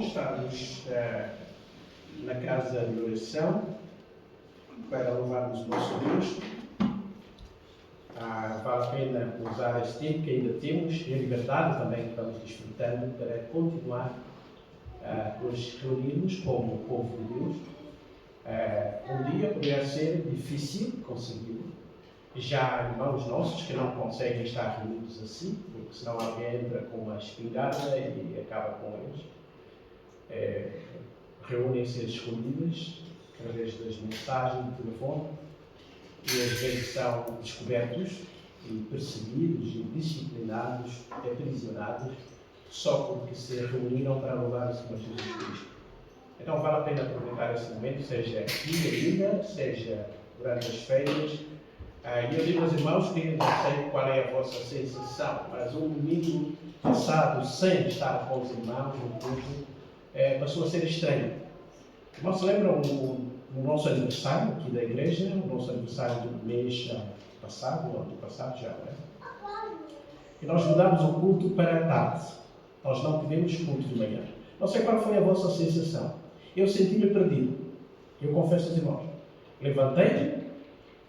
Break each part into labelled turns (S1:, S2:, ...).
S1: estamos na casa de oração para louvarmos o nosso Deus. Vale a pena usar este tempo que ainda temos e a liberdade também que estamos desfrutando para continuar a nos reunirmos como povo de Deus. Um dia poderá ser difícil conseguir. Já há irmãos nossos que não conseguem estar reunidos assim, porque senão alguém entra com uma espingarda e acaba com eles. Reúnem-se às escondidas, através das mensagens de telefone, e às vezes são descobertos e perseguidos e disciplinados, aprisionados, só porque se reuniram para louvar o Senhor Jesus Cristo. Então vale a pena aproveitar esse momento, seja aqui ainda, seja durante as férias. E eu digo aos irmãos que não sei qual é a vossa sensação, mas um domingo passado sem estar com os irmãos no culto passou a ser estranho. Irmãos, se lembram o nosso aniversário aqui da igreja, o nosso aniversário do mês passado, ou ano passado já, não é? E nós mudámos o culto para a tarde. Nós não tivemos culto de manhã. Não sei qual foi a vossa sensação. Eu senti-me perdido. Eu confesso aos irmãos. Levantei-me,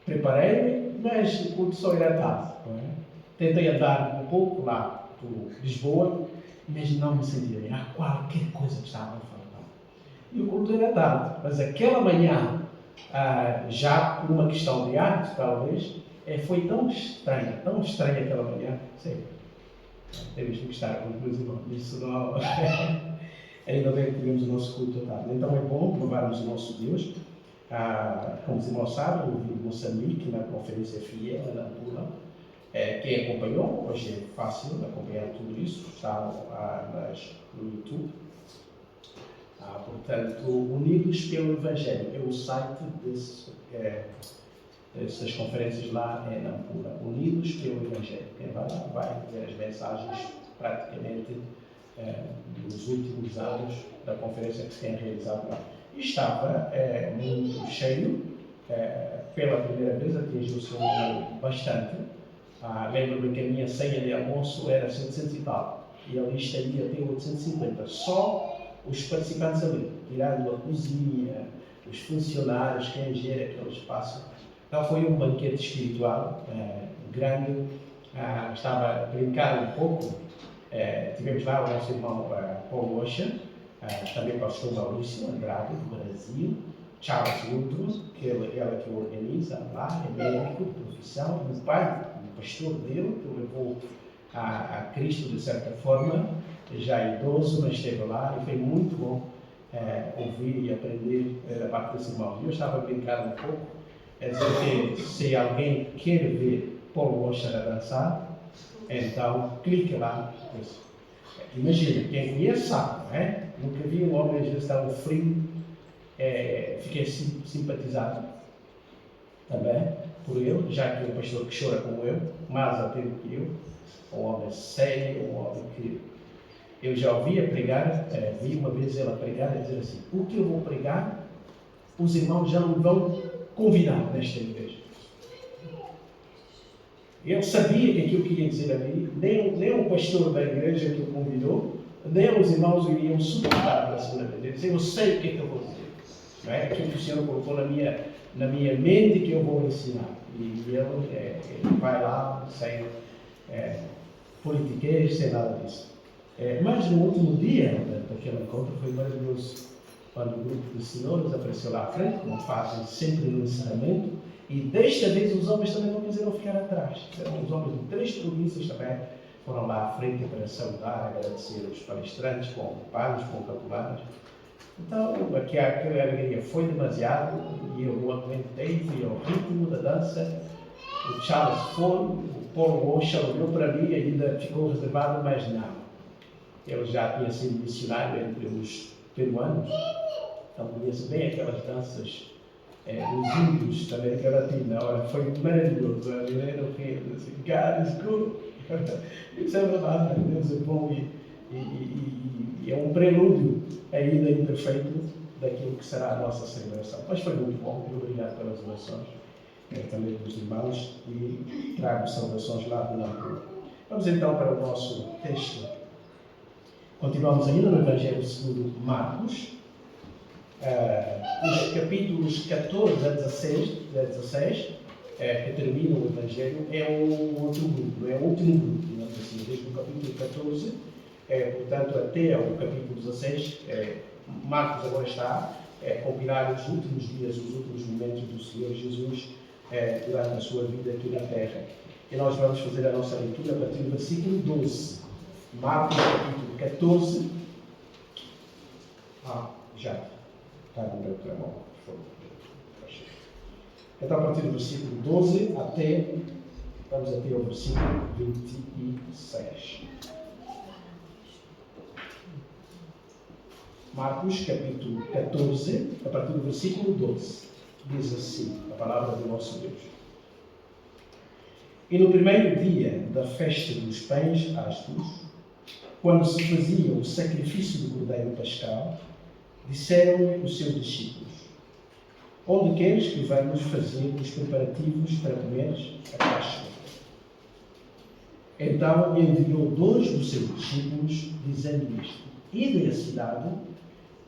S1: preparei-me, mas o culto só era à tarde. Não é? Tentei andar um pouco lá por Lisboa, mas não me sentia bem. Há qualquer coisa que estava a faltar. E o culto era à tarde. Mas aquela manhã, já por uma questão de hábito, talvez, foi tão estranha aquela manhã. Sei, temos que estar com os irmãos. Isso não... Ainda bem que tivemos o nosso culto à tarde. Então é bom louvarmos o nosso Deus. Como os irmãos sabem, eu vi em Moçambique, na conferência Fiel, na Nampula. Quem acompanhou, hoje é fácil acompanhar tudo isso, está no YouTube. Portanto, Unidos pelo Evangelho é o site dessas conferências lá em Nampula. Unidos pelo Evangelho. Quem vai lá vai ver as mensagens praticamente dos últimos anos da conferência que se tem realizado lá. E estava muito cheio, pela primeira vez atingiu o seu número bastante. Lembro-me que a minha senha de almoço era 700 e tal, e a lista ia até 850, só os participantes ali, tirando a cozinha, os funcionários, quem gera aquele espaço. Então foi um banquete espiritual grande. Estava a brincar um pouco. Tivemos lá o nosso irmão Paulo Rocha, também o pastor Maurício Andrade, do Brasil, Charles Woodruff, que ela que organiza lá, é médico de profissão, o pai, o pastor dele, que o levou a Cristo de certa forma, já idoso, mas esteve lá e foi muito bom ouvir e aprender da parte dos irmãos. Eu estava a brincar um pouco, dizer que se alguém quer ver Paulo Rocha a dançar, então clique lá. Imagina, quem conhece sabe, não é? Nunca vi um homem às vezes tão frio. Fiquei simpatizado também por ele, já que é um pastor que chora como eu, mais atento que eu, um homem sério, um homem que eu já ouvia pregar, vi uma vez ele a pregar e dizer assim: o que eu vou pregar, os irmãos já me vão convidar nesta igreja. Eu sabia que aquilo que ia dizer ali, nem o pastor da igreja que o convidou, nem os irmãos iriam suportar pela segunda vez. Ele disse: eu sei o que é que eu vou dizer. Não é? Aquilo que o Senhor colocou na minha mente que eu vou ensinar. E ele vai lá sem politiquês, sem nada disso. Mas no último dia daquele encontro foi maravilhoso, quando o grupo de senhores apareceu lá à frente, como fazem sempre no encerramento, e desta vez os homens também não quiseram ficar atrás. Os homens de 3 províncias também foram lá à frente para saudar, agradecer os palestrantes com panos, com calculares. Então, aquela alegria foi demasiado e eu não aguentei, fui ao ritmo da dança. O Charles foi, o Paulo Rocha olhou para mim e ainda ficou reservado, mas não. Ele já tinha sido missionário entre os peruanos, então conheço bem aquelas danças dos índios da América Latina. Ora, foi maravilhoso. A Helena fez assim: God is good. Isso é verdade, Deus é bom e é um prelúdio ainda imperfeito daquilo que será a nossa celebração. Mas foi muito bom, e obrigado pelas orações, também dos irmãos, e trago saudações lá do Nampula. Vamos então para o nosso texto. Continuamos ainda no Evangelho segundo Marcos. Os capítulos 14 a 16, que terminam o Evangelho, é um outro grupo, é o último grupo, digamos assim, desde o capítulo 14, portanto, até o capítulo 16. Marcos agora está a compilar os últimos dias, os últimos momentos do Senhor Jesus durante a sua vida aqui na Terra. E nós vamos fazer a nossa leitura a partir do versículo 12. Marcos, capítulo 14. Já está no meu telemóvel, por favor. Então, a partir do versículo 12 vamos até o versículo 26. Marcos, capítulo 14, a partir do versículo 12. Diz assim a palavra do nosso Deus. E no primeiro dia da festa dos pães asmos, quando se fazia o sacrifício do cordeiro pascal, disseram-lhe os seus discípulos: onde queres que vamos fazer os preparativos para comeres a Páscoa? Então enviou 2 dos seus discípulos, dizendo isto: ide à cidade,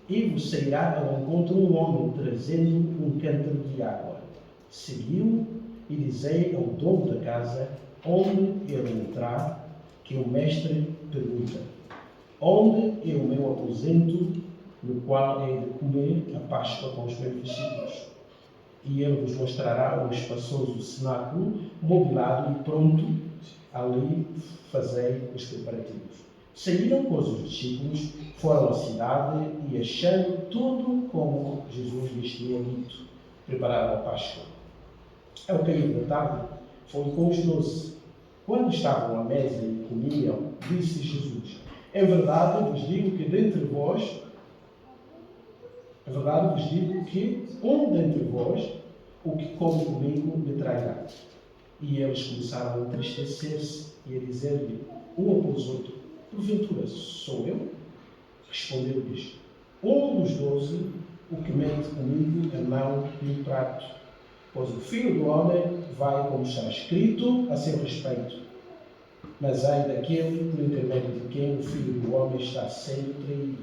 S1: e vos sairá ao encontro um homem trazendo um cântaro de água. Seguiu e dizei ao dono da casa, onde ele entrar, que o mestre pergunta: onde é o meu aposento, no qual hei de comer a Páscoa com os meus discípulos? E ele vos mostrará um espaçoso cenáculo, mobilado e pronto, ali fazei os preparativos. Saíram, pois, os discípulos, foram à cidade e, achando tudo como Jesus lhes tinha dito, prepararam a Páscoa. Ao cair da tarde, foi com os 12. Quando estavam à mesa e comiam, disse Jesus: em verdade vos digo que dentre vós, um dentre vós, o que come comigo, me trairá. E eles começaram a entristecer-se e a dizer-lhe um após outro: porventura sou eu? Respondeu-lhes: um dos 12, o que mete comigo a mão e o prato. Pois o Filho do Homem vai, como está escrito, a seu respeito. Mas ai daquele por intermédio de quem o Filho do Homem está sendo traído.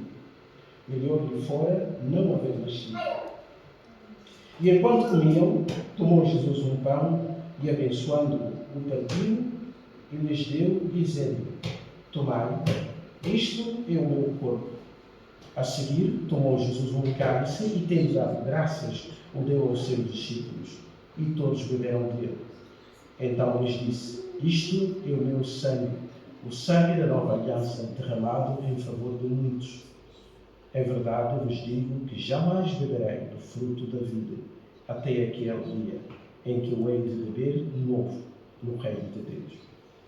S1: Melhor-lhe fora não haver nascido. E enquanto comiam, tomou Jesus um pão e, abençoando-o, o partiu e lhes deu, dizendo: tomai, isto é o meu corpo. A seguir, tomou Jesus um cálice e, tendo dado graças, o deu aos seus discípulos, e todos beberam dele. Então lhes disse: isto é o meu sangue, o sangue da nova aliança, derramado em favor de muitos. É verdade, eu vos digo que jamais beberei do fruto da vida, até aquele dia em que eu hei de beber de novo no reino de Deus.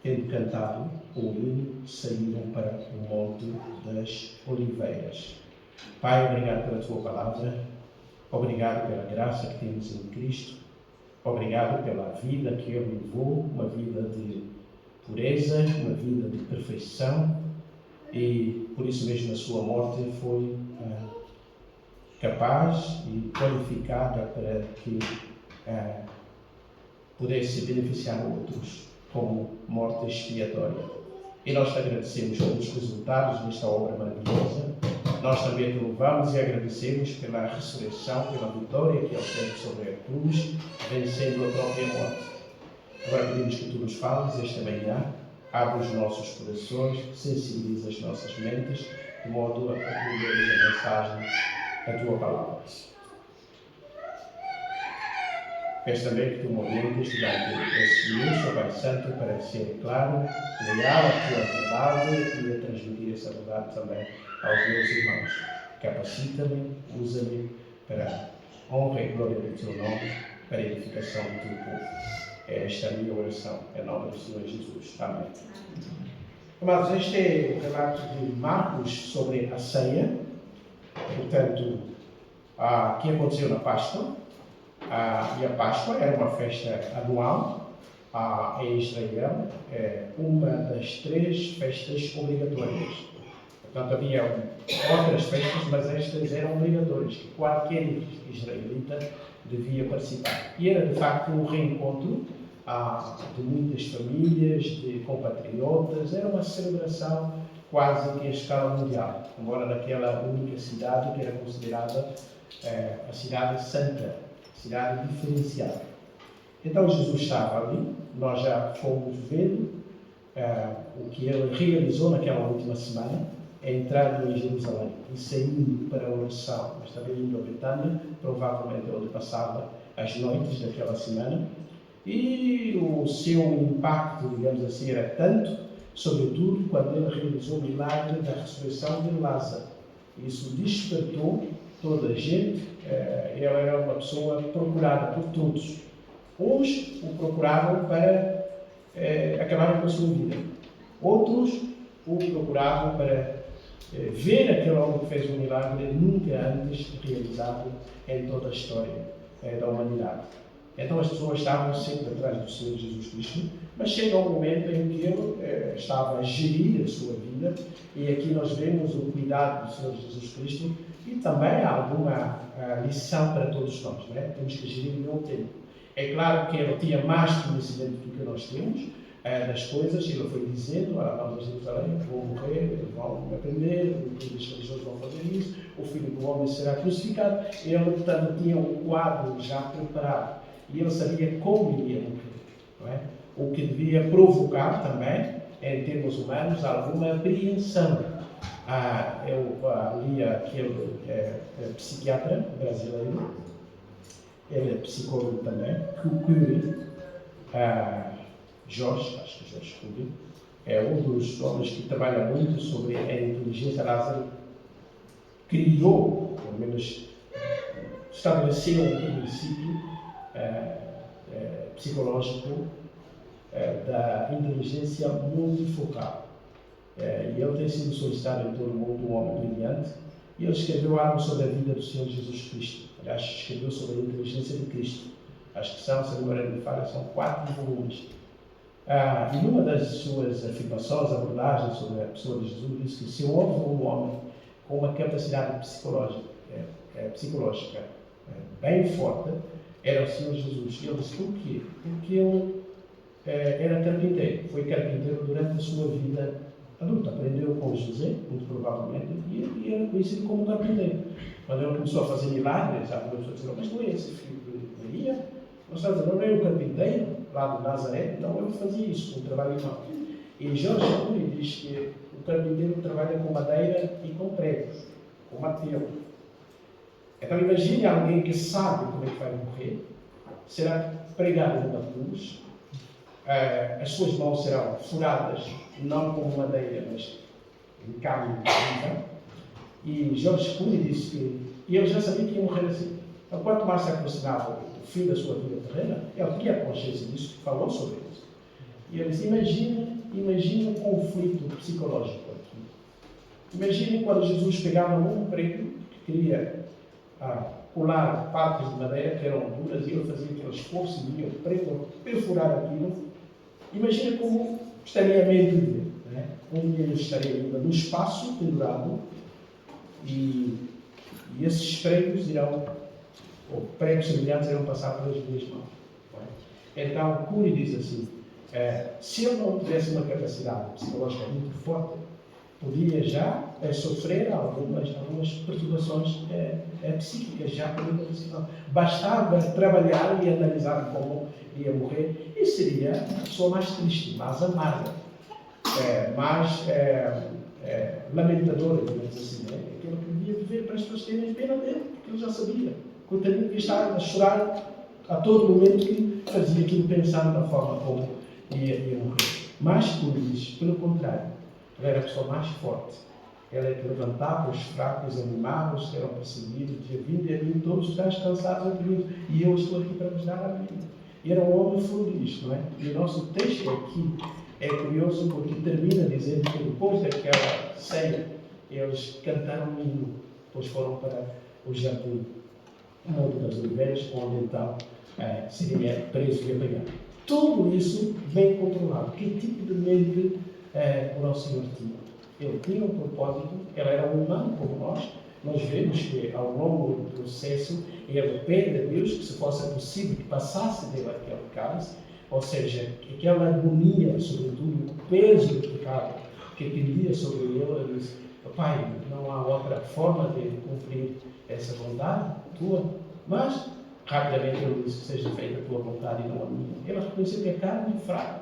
S1: Tendo cantado o hino, saíram para o Monte das Oliveiras. Pai, obrigado pela tua palavra, obrigado pela graça que temos em Cristo, obrigado pela vida que Ele levou, uma vida de pureza, uma vida de perfeição, e por isso mesmo a sua morte foi capaz e qualificada para que pudesse beneficiar outros como morte expiatória. E nós te agradecemos pelos resultados desta obra maravilhosa. Nós também te louvamos e agradecemos pela ressurreição, pela vitória que Ele teve sobre a cruz, vencendo a própria morte. Agora pedimos que tu nos fales esta manhã, abre os nossos corações, sensibiliza as nossas mentes, de modo a compreendermos a mensagem da tua palavra. Peço também que tu me orientes durante esse minuto, Pai Santo, para ser claro, leal à tua verdade e a transmitir essa verdade também aos meus irmãos. Capacita-me, usa-me para a honra e glória do teu nome, para a edificação do teu povo. É esta a minha oração, em nome do Senhor Jesus. Amém. Amados, este é o relato de Marcos sobre a ceia, portanto, que aconteceu na Páscoa. E a Páscoa era uma festa anual em Israel, uma das 3 festas obrigatórias. Portanto, havia outras festas, mas estas eram obrigatórias, que qualquer israelita devia participar. E era, de facto, um reencontro de muitas famílias, de compatriotas. Era uma celebração quase que em escala mundial, embora naquela única cidade que era considerada a cidade santa, a cidade diferenciada. Então Jesus estava ali, nós já fomos vendo o que ele realizou naquela última semana, entrando em Jerusalém e saindo para a oração, mas também indo a Betânia, provavelmente onde passava as noites daquela semana. E o seu impacto, digamos assim, era tanto, sobretudo quando ele realizou o milagre da ressurreição de Lázaro. Isso despertou toda a gente. Ele era uma pessoa procurada por todos. Uns o procuravam para acabar com a sua vida. Outros o procuravam para ver aquele homem que fez um milagre nunca antes realizado em toda a história da humanidade. Então as pessoas estavam sempre atrás do Senhor Jesus Cristo, mas chega um momento em que ele estava a gerir a sua vida, e aqui nós vemos o cuidado do Senhor Jesus Cristo e também há alguma lição para todos nós, né? Temos que gerir o meu tempo. É claro que ele tinha mais conhecimento do que nós temos das coisas, ele foi dizendo: vamos a Jerusalém, vão morrer, vão aprender, os religiosos vão fazer isso, o Filho do Homem será crucificado. Ele, portanto, tinha um quadro já preparado e ele sabia como iria morrer, não é? O que devia provocar também, em termos humanos, alguma apreensão. Eu li aquele psiquiatra brasileiro, ele é psicólogo também, Cury, Jorge, acho que Jorge Cury, é um dos homens que trabalha muito sobre a inteligência. Lázaro criou, pelo menos estabeleceu um princípio psicológico da inteligência multifocal. E ele tem sido solicitado em todo o mundo, um homem brilhante, e ele escreveu algo sobre a vida do Senhor Jesus Cristo. Aliás, escreveu sobre a inteligência de Cristo. Acho que são, se a memória me falha, são 4 volumes. E numa das suas afirmações, abordagens sobre a pessoa de Jesus, diz que se houve um homem com uma capacidade psicológica bem forte, era o Senhor Jesus. E ele disse: por quê? Porque ele era carpinteiro, foi carpinteiro durante a sua vida adulta, aprendeu com José, muito provavelmente, e era conhecido como carpinteiro. Quando ele começou a fazer milagres, algumas pessoas disseram: mas não é esse filho de Maria? Não é o carpinteiro lá de Nazaré? Não, ele fazia isso, um trabalho irmão. E Jorge Cury diz que o carpinteiro trabalha com madeira e com pregos, com martelo. Então imagine alguém que sabe como é que vai morrer, será pregado numa cruz, as suas mãos serão furadas, não com madeira, mas em carne viva. E Jorge Cury disse que ele já sabia que ia morrer assim. Então, quanto mais se aproximava o fim da sua vida terrena, ele tinha consciência disso, falou sobre isso. E ele disse: imagine um conflito psicológico aqui. Imagine quando Jesus pegava um prego que queria colar partes de madeira que eram duras, e ele fazia aquele esforço e ia o perfurar aquilo. Imagina como estaria a mente dele, né? Como ele estaria ainda no espaço pendurado, e esses pregos ou pregos semelhantes irão passar pelas minhas mãos. Então, Cury diz assim: se ele não tivesse uma capacidade psicológica muito forte, podia já sofrer algumas perturbações psíquicas, já por uma decisão. Bastava trabalhar e analisar como ia morrer, e seria a pessoa mais triste, mais amarga, mais lamentadora, digamos assim, né? Aquilo que devia viver para as pessoas terem pena dele, porque ele já sabia. Coitadinho que estava a chorar a todo momento, que fazia aquilo pensando na forma como ia morrer. Mas, por isso, pelo contrário, ele era a pessoa mais forte. Ela é que levantava os fracos, animava os que eram perseguidos, dizia: vinde a mim todos os que estão cansados e oprimidos, e eu estou aqui para vos dar a vida. E era um homem fruto disto, não é? E o nosso texto aqui é curioso porque termina dizendo que depois daquela ceia, eles cantaram um hino, depois foram para o jardim, Monte das Oliveiras, onde então seria preso e apanhado. Tudo isso bem controlado. Que tipo de mente o nosso Senhor tinha? Ele tinha um propósito, ele era humano como nós. Nós vemos que ao longo do processo ele pede a Deus que, se fosse possível, que passasse dele aquele cálice, ou seja, que aquela agonia, sobretudo o peso do pecado, que pendia sobre ele. Ele disse: Pai, não há outra forma de cumprir essa vontade tua, mas rapidamente ele disse: que seja feita a tua vontade e não a minha. Ele reconheceu que a carne é fraca,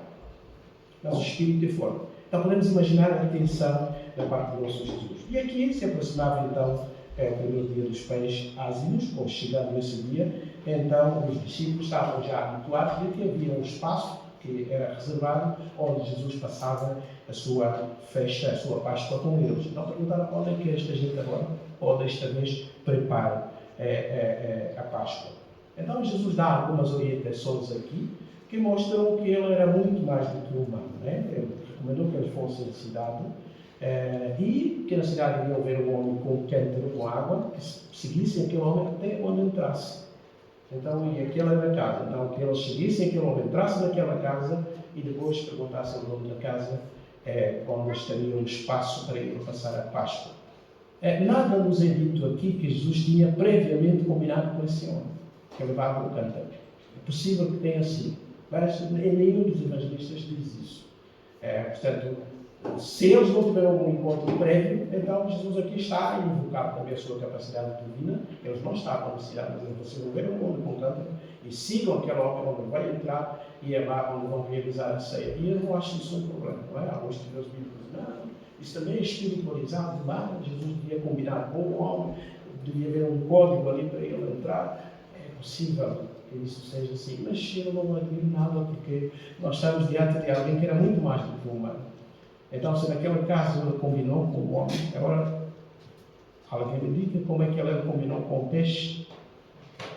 S1: mas o espírito é forte. Então podemos imaginar a intenção da parte do nosso Jesus. E aqui se aproximava então o primeiro dia dos pães ázimos, ou chegando nesse dia, então os discípulos estavam já habituados de que havia um espaço que era reservado, onde Jesus passava a sua festa, a sua Páscoa com eles. Então perguntaram: onde é que esta gente agora, ou desta vez, prepara a Páscoa? Então Jesus dá algumas orientações aqui, que mostram que ele era muito mais do que humano. Ele recomendou que eles fossem à cidade, e que na cidade iriam ver um homem com um cântaro com água, que seguissem aquele homem até onde entrasse. Então, e aquela era a casa. Então, que eles seguissem aquele homem, entrassem naquela casa e depois perguntassem o nome da casa, onde estaria um espaço para ele passar a Páscoa. Nada nos é dito aqui que Jesus tinha previamente combinado com esse homem, que levava o cântaro. É possível que tenha sido, mas nenhum dos evangelistas diz isso. Portanto, se eles não tiveram um encontro prévio, então Jesus aqui está a invocar também a sua capacidade divina. Eles não estavam na cidade, mas vocês não viram o homem com o cântaro e sigam aquele homem onde vai entrar e é lá onde vão realizar a ceia. E eu não acho isso um problema, não é? Alguns estudiosos bíblicos dizem: não, isso também é espiritualizado demais. Jesus devia combinar com o homem, devia haver um código ali para ele entrar. É possível que isso seja assim, mas eu não admiro nada, porque nós estamos diante de alguém que era muito mais do que um humano. Então, se naquele caso ele combinou com o homem, agora alguém me diga como é que ele combinou com o peixe,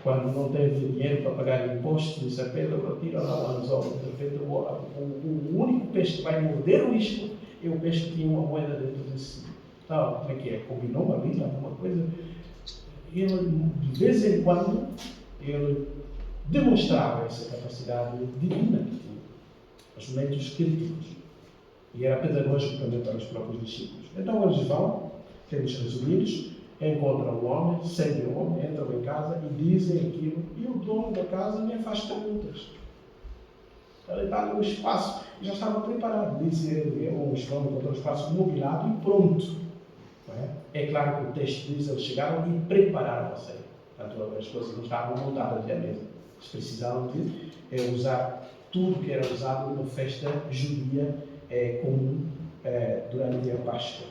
S1: quando não teve dinheiro para pagar impostos, disse a Pedro: tira lá o anzol. De repente, o único peixe que vai morder o isco é o peixe que tinha uma moeda dentro de si. Então, como é que é? Combinou ali alguma coisa? Ele, de vez em quando, ele demonstrava essa capacidade divina que tinha, nos momentos críticos. E era pedagógico também para os próprios discípulos. Então eles vão, temos resumidos, encontram o homem, seguem o homem, entram em casa e dizem aquilo, e o dono da casa nem faz perguntas. Ele está no espaço, já estava preparado. Disse ele: o João encontrou o espaço mobilado e pronto. É claro que o texto diz: eles chegaram e prepararam a ceia. Portanto, as coisas não estavam montadas à mesa. Eles precisavam de usar tudo que era usado numa festa judia comum durante a Páscoa.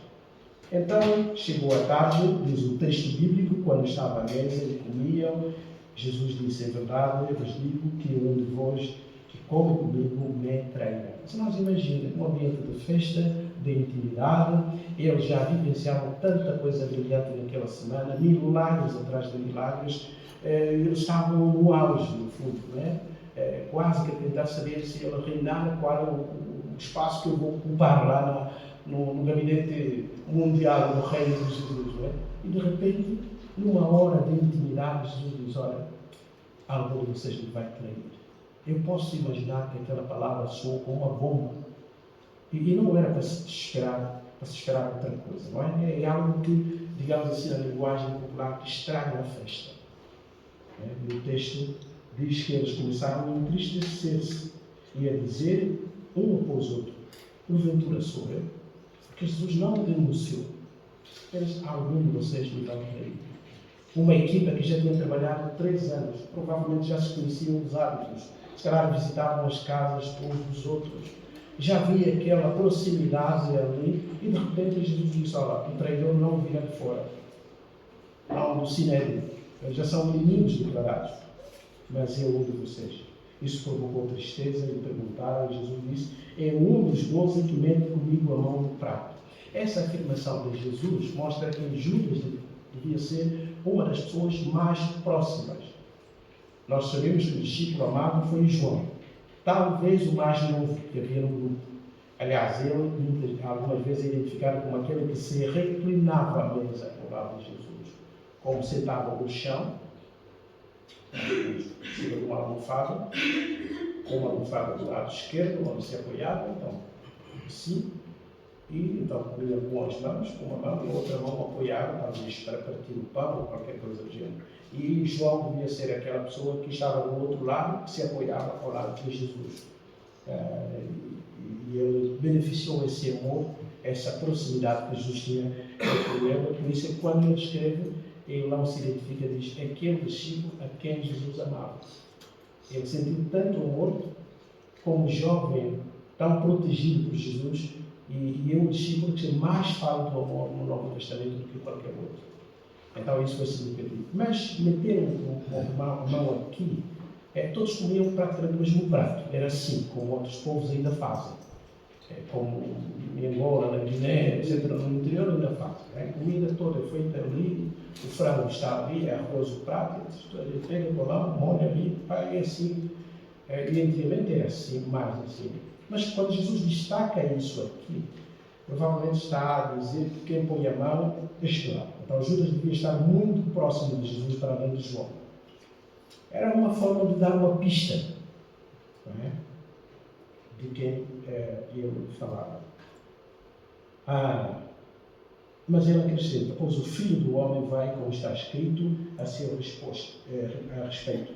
S1: Então, chegou a tarde, diz o texto bíblico, quando estava à mesa e comiam, Jesus disse: em verdade, eu vos digo que um de vós que come comigo me trairá. Se nós imaginamos um ambiente de festa, de intimidade, eles já vivenciavam tanta coisa brilhante naquela semana, milagres atrás de milagres, eles estavam no auge, no fundo, não é? Quase que a tentar saber se ele reinar, qual é o espaço que eu vou ocupar lá no gabinete mundial do reino de Jesus. Não é? E de repente, numa hora de intimidade, Jesus diz: olha, algum de vocês me vai trair. Eu posso imaginar que aquela palavra soou como uma bomba. E não era para se esperar outra coisa. Não é? É algo que, digamos assim, na linguagem popular, que estraga a festa. E o texto diz que eles começaram a entristecer-se e a dizer um após outro: porventura sou eu? Porque Jesus não denunciou. Algum de vocês me vai trair. Uma equipa que já tinha trabalhado 3 anos, provavelmente já se conheciam os hábitos, se calhar visitavam as casas uns dos outros, já havia aquela proximidade ali, e de repente Jesus disse: olha, o traidor não virá de fora, não do sinédrio, eles já são inimigos declarados, mas é um de vocês. Isso provocou tristeza e perguntaram, e Jesus disse: é um dos 12 que mete comigo a mão no prato. Essa afirmação de Jesus mostra que Judas devia ser uma das pessoas mais próximas. Nós sabemos que o discípulo amado foi João, talvez o mais novo que havia no grupo. Aliás, ele algumas vezes é identificado como aquele que se reclinava à mesa ao lado de Jesus, como sentava no chão, em cima de uma almofada, com uma almofada do lado esquerdo, onde se apoiava, então, assim, e então comia com as mãos, com uma mão e a outra mão apoiava, talvez para partir o pão ou qualquer coisa do gênero. E João devia ser aquela pessoa que estava do outro lado, que se apoiava ao lado de Jesus. E ele beneficiou esse amor essa proximidade que Jesus tinha com ele. Por isso é que quando ele escreve, ele não se identifica, diz aquele discípulo a quem Jesus amava. Ele sentiu tanto amor como jovem, tão protegido por Jesus, e é um discípulo que mais fala do amor no Novo Testamento do que qualquer outro. Então isso foi significativo. Mas meter uma mão aqui, todos comiam praticamente o mesmo prato. Era assim, como outros povos ainda fazem. Como em Angola, na Guiné, etc. No interior ainda fazem. A comida toda é feita ali, o frango está ali, é arroz o prato, ele pega o bolão, molha ali, é assim. E antigamente era assim, mais assim. Mas quando Jesus destaca isso aqui, provavelmente está a dizer que quem põe a mão é João. Então Judas devia estar muito próximo de Jesus para além de João. Era uma forma de dar uma pista, não é? De quem ele falava. Mas ele acrescenta, pois o Filho do Homem vai, como está escrito, a seu a respeito.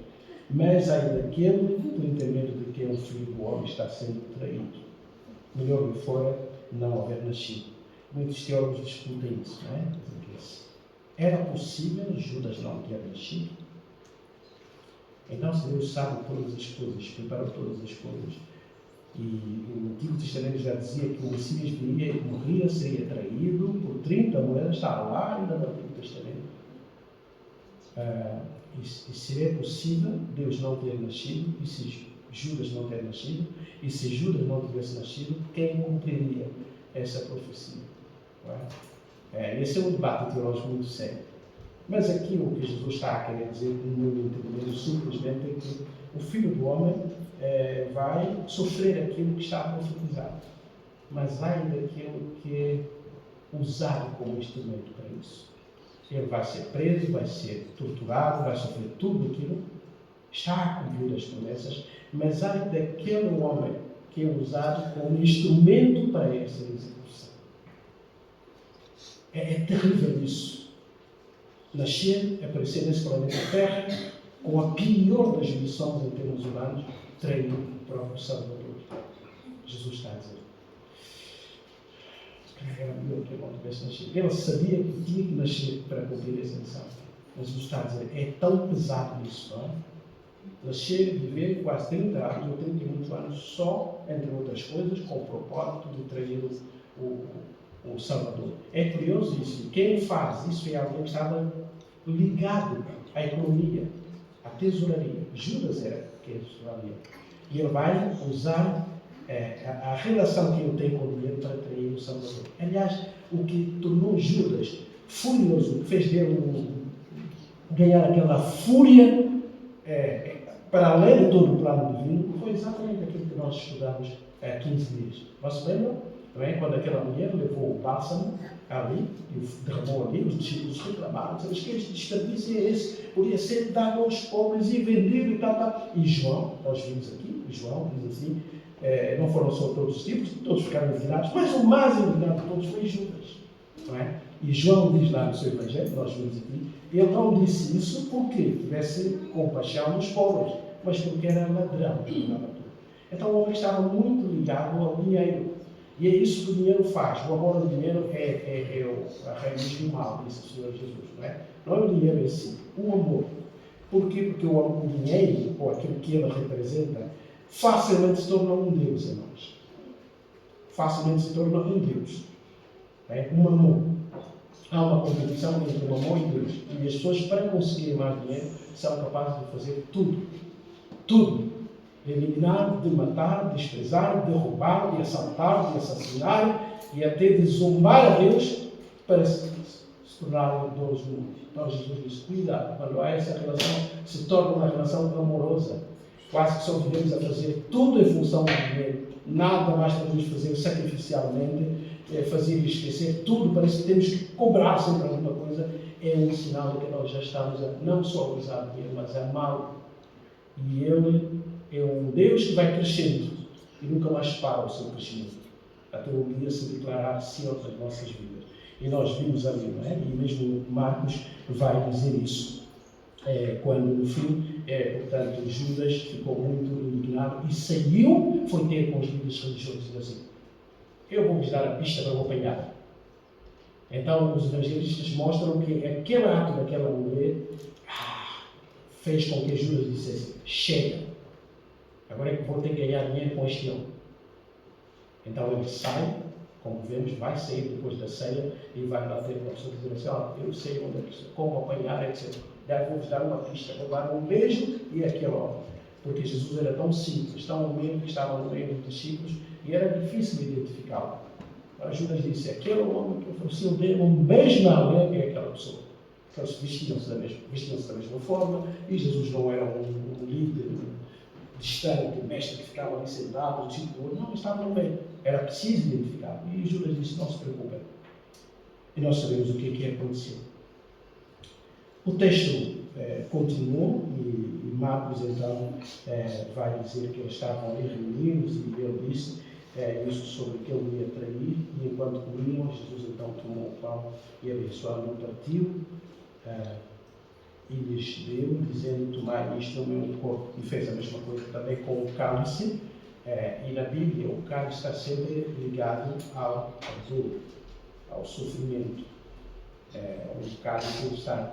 S1: Mas ai daquele, por intermédio de quem o Filho do Homem está sendo traído. Melhor lhe fora não haver nascido. Muitos teólogos discutem isso, não é? Era possível Judas não ter nascido? Então, se Deus sabe todas as coisas, preparou todas as coisas, e o Antigo Testamento já dizia que o Messias viria, morria, seria traído por 30 moedas, está lá ainda no Antigo Testamento. E seria possível Deus não ter nascido, e se Judas não ter nascido, e se Judas não tivesse nascido, quem cumpriria essa profecia? Esse é um debate teológico muito sério. Mas aqui o que Jesus está a querer dizer, no meu entendimento, simplesmente é que o Filho do Homem vai sofrer aquilo que está profetizado. Mas ai daquele que é usado como instrumento para isso. Ele vai ser preso, vai ser torturado, vai sofrer tudo aquilo, está a cumprir as promessas, mas ai daquele homem que é usado como instrumento para essa execução. É terrível isso. Nascer, aparecer nesse planeta Terra, com a pior das missões em termos humanos, trair o próprio Salvador. Jesus está a dizer. Era melhor que ele não tivesse nascido. Ele sabia que tinha que nascer para cumprir essa missão. Mas Jesus está a dizer, é tão pesado isso, não é? Nascer e viver quase 30 anos ou 30 e muitos anos só, entre outras coisas, com o propósito de trair o Salvador. É curioso isso. Quem faz isso é alguém que estava ligado à economia, à tesouraria. Judas era que é tesouraria. E ele vai usar a relação que ele tem com o dinheiro para trair o Salvador. Aliás, o que tornou Judas furioso, o que fez dele ganhar aquela fúria para além de todo o plano divino, foi exatamente aquilo que nós estudamos há 15 dias. Vocês lembram? Também, quando aquela mulher levou o bálsamo ali, e derramou ali, os discípulos reclamaram, disseram que este desperdício é esse, podia ser dado aos pobres e vendido e tal. E João, nós vimos aqui, João diz assim, não foram só todos os discípulos, todos ficaram indignados, mas o mais indignado de todos foi Judas. Não é? E João diz lá no seu Evangelho, nós vimos aqui, ele não disse isso porque tivesse compaixão dos pobres, mas porque era ladrão. Então o homem estava muito ligado ao dinheiro. E é isso que o dinheiro faz. O amor ao dinheiro é a raiz do mal, disse o Senhor Jesus. Não é? Não é o dinheiro em si, o amor. Por quê? Porque o dinheiro, ou aquilo que ele representa, facilmente se torna um Deus em nós. Facilmente se torna um Deus. Um amor. Há uma competição entre o amor e Deus. E as pessoas, para conseguir mais dinheiro, são capazes de fazer tudo. Tudo. De eliminar, de matar, de desprezar, de roubar, de assaltar, de assassinar e até de zombar a Deus para se tornar donos do mundo. Então Jesus diz, cuidado, quando há essa relação, se torna uma relação amorosa. Quase que só vivemos a fazer tudo em função do dinheiro. Nada mais podemos fazer sacrificialmente, fazer e esquecer tudo, parece que temos que cobrar sempre alguma coisa. É um sinal de que nós já estamos a não só usar o dinheiro, mas a amá-lo. E ele é um Deus que vai crescendo e nunca mais para o seu crescimento, até um dia se declarar Senhor das nossas vidas. E nós vimos ali, não é? E mesmo Marcos vai dizer isso, quando no fim, portanto, Judas ficou muito indignado e saiu, foi ter com os líderes religiosos e assim. eu vou-vos dar a pista para o apanhar. Então os evangelistas mostram que aquele ato daquela mulher fez com que Judas dissesse: chega, agora é que vou ter que ganhar dinheiro com este homem. Então ele sai, como vemos, vai sair depois da ceia e vai lá ter com a pessoa dizer assim: eu sei onde é que como apanhar, etc. Vou-vos dar uma pista, vou dar um beijo e aquele homem. Porque Jesus era tão simples, tão humilde, que estava no meio dos discípulos e era difícil identificá-lo. Judas disse: aquele homem que ofereceu dele um beijo na alma é aquela pessoa. Eles vestiam-se da mesma forma e Jesus não era um líder distante, um mestre que ficava ali sentado, discípulo, não, estava no meio. Era preciso identificar. E Judas disse: não se preocupem. E nós sabemos o que é que aconteceu. O texto continuou e Marcos então vai dizer que eles estavam ali reunidos e ele disse isso sobre que ele ia trair, e enquanto comiam, Jesus então tomou o pão e abençoando partiu e lhes deu, dizendo: tomai isto no meu corpo. E fez a mesma coisa também com o cálice, e na Bíblia o cálice está sempre ligado ao dor, ao sofrimento. O cálice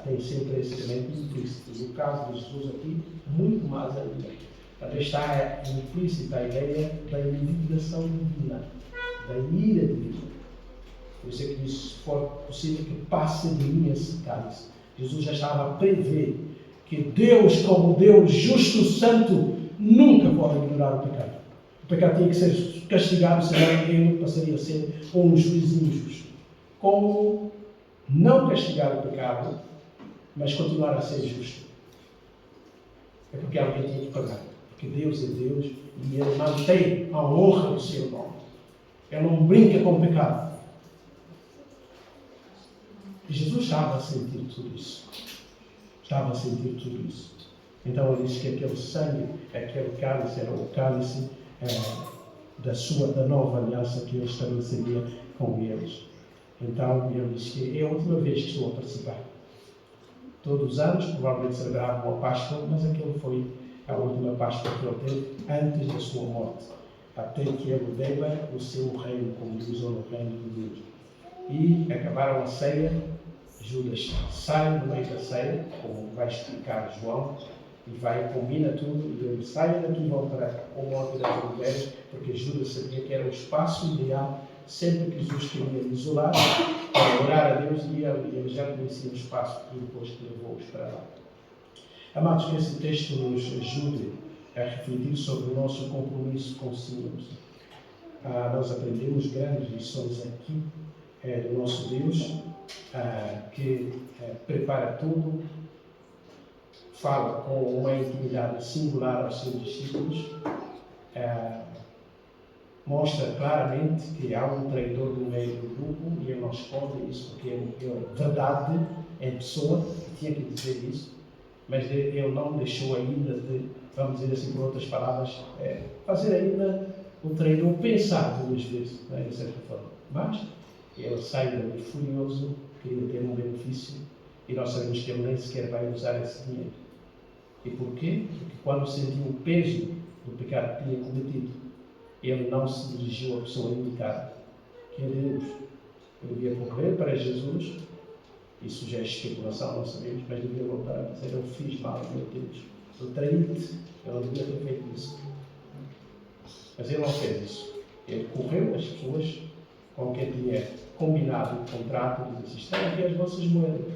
S1: tem sempre esse elemento implícito. No caso de Jesus aqui, muito mais ainda. Também está implícita a ideia da indignação divina, da ira divina. Por isso é que diz: se for possível que passe de mim esse cálice. Jesus já estava a prever que Deus, como Deus justo, santo, nunca pode ignorar o pecado. O pecado tinha que ser castigado, senão ele passaria a ser um juiz injusto. Como não castigar o pecado, mas continuar a ser justo? É porque alguém tinha que pagar. Porque Deus é Deus e Ele mantém a honra do seu nome. Ele não brinca com o pecado. E Jesus estava a sentir tudo isso. Estava a sentir tudo isso. Então ele disse que aquele sangue, aquele cálice, era o cálice da nova aliança que ele estabeleceria com eles. Então ele disse que é a última vez que estou a participar. Todos os anos, provavelmente celebravam a Páscoa, mas aquele foi a última Páscoa que ele teve antes da sua morte, até que ele deva o seu reino, como diz, ou no reino de Deus. E acabaram a ceia. Judas sai do meio da ceia, como vai explicar João, e vai, combina tudo, e ele sai daqui e vão para o Monte das Oliveiras, porque Judas sabia que era o espaço ideal, sempre que Jesus queria isolar, para orar a Deus, e ele já conhecia o espaço e depois levou-os para lá. Amados, que esse texto nos ajude a refletir sobre o nosso compromisso com o Senhor. Nós aprendemos grandes lições aqui do nosso Deus, que prepara tudo, fala com uma intimidade singular aos seus discípulos, mostra claramente que há um traidor no meio do grupo, e ele não esconde isso, porque ele verdade em pessoa, tinha que dizer isso, mas ele não deixou ainda de, vamos dizer assim por outras palavras, fazer ainda o traidor pensar duas vezes, de certa forma. Mas ele sai dali furioso, queria ter um benefício, e nós sabemos que ele nem sequer vai usar esse dinheiro. E porquê? Porque quando sentiu o peso do pecado que tinha cometido, ele não se dirigiu à pessoa indicada, que é Deus. Ele devia correr para Jesus, isso já é especulação, não sabemos, mas devia voltar a dizer: eu fiz mal, meu Deus, eu traí-te, eu não devia ter feito isso. Mas ele não fez isso. Ele correu às pessoas com quem tinha combinado o contrato e disse: estão aqui as vossas moedas.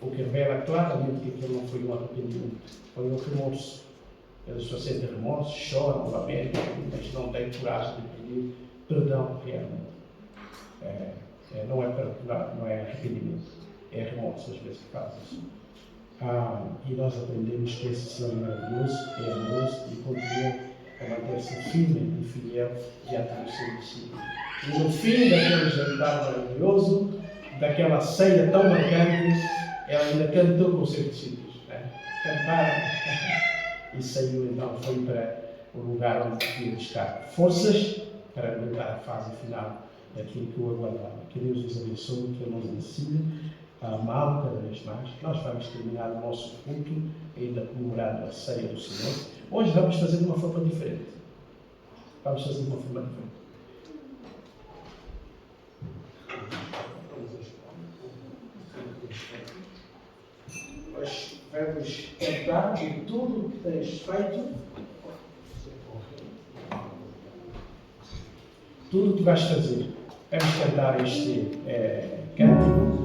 S1: O que revela claramente que aquilo não foi um arrependimento, foi um remorso. Eles só sentem remorso, choram, lamentam, mas não têm coragem de pedir perdão realmente. Não é perdonar, não é arrependimento, é remorso às vezes que faz isso. E nós aprendemos que esse Senhor é maravilhoso, é amoroso e continua a manter-se firme e fiel diante do seu discípulo. E no fim daquele jantar maravilhoso, daquela ceia tão marcante, ela ainda cantou com os seus discípulos. Cantaram e saiu então, foi para o lugar onde podia buscar forças para aguentar a fase final daquilo que o aguardava. Que Deus nos abençoe, que Ele nos ensine a amá-lo cada vez mais. Nós vamos terminar o nosso culto ainda comemorando a ceia do Senhor. Hoje vamos fazer de uma forma diferente. vamos cantar de tudo o que tens feito, tudo o que vais fazer. Vamos cantar este cântico.